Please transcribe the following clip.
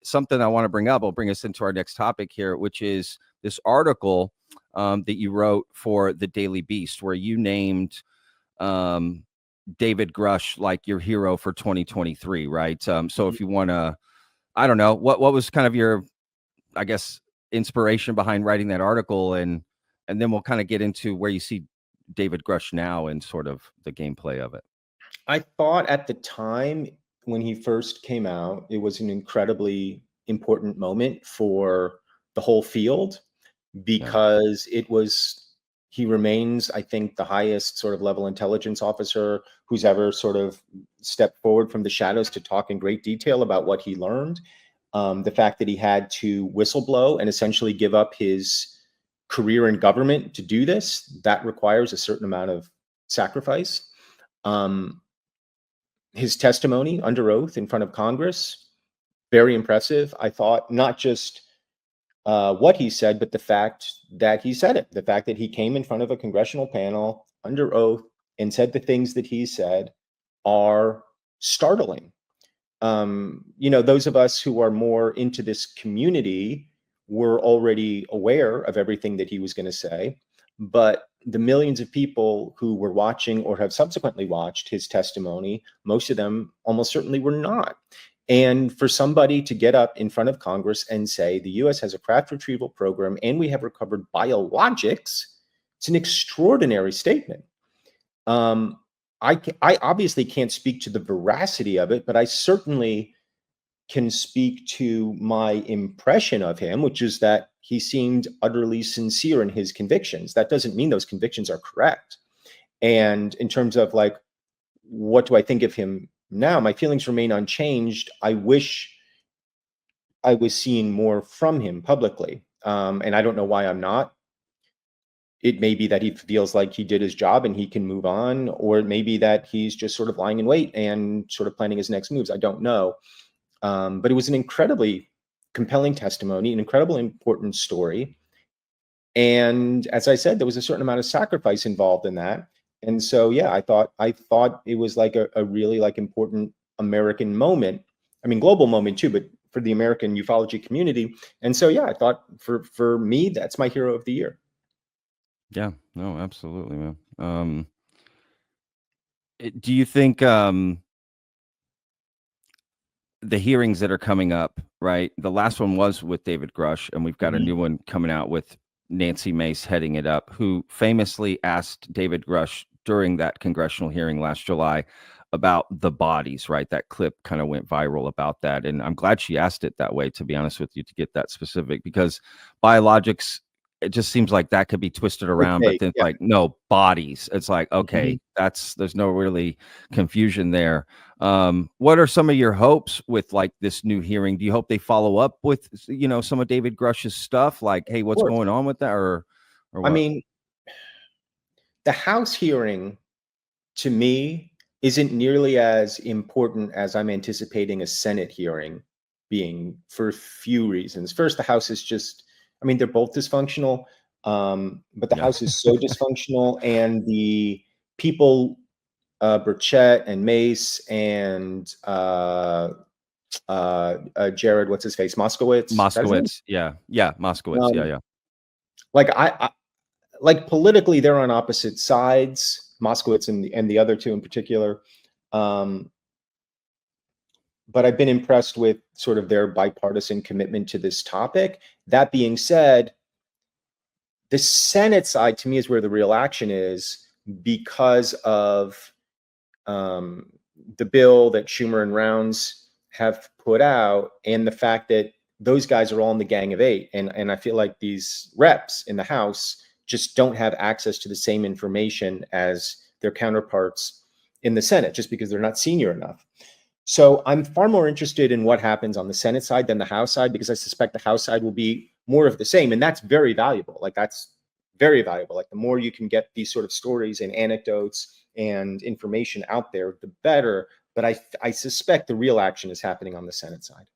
something I want to bring up will bring us into our next topic here, which is this article that you wrote for the Daily Beast, where you named David Grusch like your hero for 2023, right? So if you want to, I don't know, what was kind of your, I guess, inspiration behind writing that article, and then we'll kind of get into where you see David Grusch now and sort of the gameplay of it. I thought at the time when he first came out, it was an incredibly important moment for the whole field, because he remains, I think, the highest sort of level intelligence officer who's ever sort of stepped forward from the shadows to talk in great detail about what he learned. The fact that he had to whistleblow and essentially give up his career in government to do this, that requires a certain amount of sacrifice. His testimony under oath in front of Congress, very impressive. I thought not just what he said, but the fact that he said it, the fact that he came in front of a congressional panel under oath and said the things that he said are startling. Those of us who are more into this community were already aware of everything that he was going to say, but the millions of people who were watching or have subsequently watched his testimony, most of them almost certainly were not. And for somebody to get up in front of Congress and say the U.S. has a craft retrieval program and we have recovered biologics, it's an extraordinary statement. I obviously can't speak to the veracity of it, but I certainly can speak to my impression of him, which is that he seemed utterly sincere in his convictions. That doesn't mean those convictions are correct. And in terms of like, what do I think of him now? My feelings remain unchanged. I wish I was seeing more from him publicly. And I don't know why I'm not. It may be that he feels like he did his job and he can move on, or it may be that he's just sort of lying in wait and sort of planning his next moves. I don't know. But it was an incredibly compelling testimony, an incredibly important story. And as I said, there was a certain amount of sacrifice involved in that. And so, yeah, I thought it was like a really like important American moment. I mean, global moment too, but for the American ufology community. And so, yeah, I thought for me, that's my hero of the year. Yeah, no, absolutely, man. Do you think the hearings that are coming up, right? The last one was with David Grusch, and we've got a new one coming out with Nancy Mace heading it up, who famously asked David Grusch during that congressional hearing last July about the bodies, right? That clip kind of went viral about that. And I'm glad she asked it that way, to be honest with you, to get that specific, because biologics, it just seems like that could be twisted around, but then like, no, bodies. It's like, okay, there's no really confusion there. What are some of your hopes with like this new hearing? Do you hope they follow up with, some of David Grusch's stuff? Like, hey, what's going on with that? Or what? I mean, the House hearing to me isn't nearly as important as I'm anticipating a Senate hearing being, for a few reasons. First, the House is just, I mean, they're both dysfunctional, but the House is so dysfunctional, and the people, Burchett and Mace and Jared, what's his face, Moskowitz? Moskowitz, yeah, Moskowitz, yeah. Like like politically, they're on opposite sides, Moskowitz and the other two in particular. But I've been impressed with sort of their bipartisan commitment to this topic. That being said, the Senate side to me is where the real action is, because of the bill that Schumer and Rounds have put out, and the fact that those guys are all in the Gang of Eight. And I feel like these reps in the House just don't have access to the same information as their counterparts in the Senate, just because they're not senior enough. So I'm far more interested in what happens on the Senate side than the House side, because I suspect the House side will be more of the same. And that's very valuable. Like, that's very valuable. Like, the more you can get these sort of stories and anecdotes and information out there, the better. But I suspect the real action is happening on the Senate side.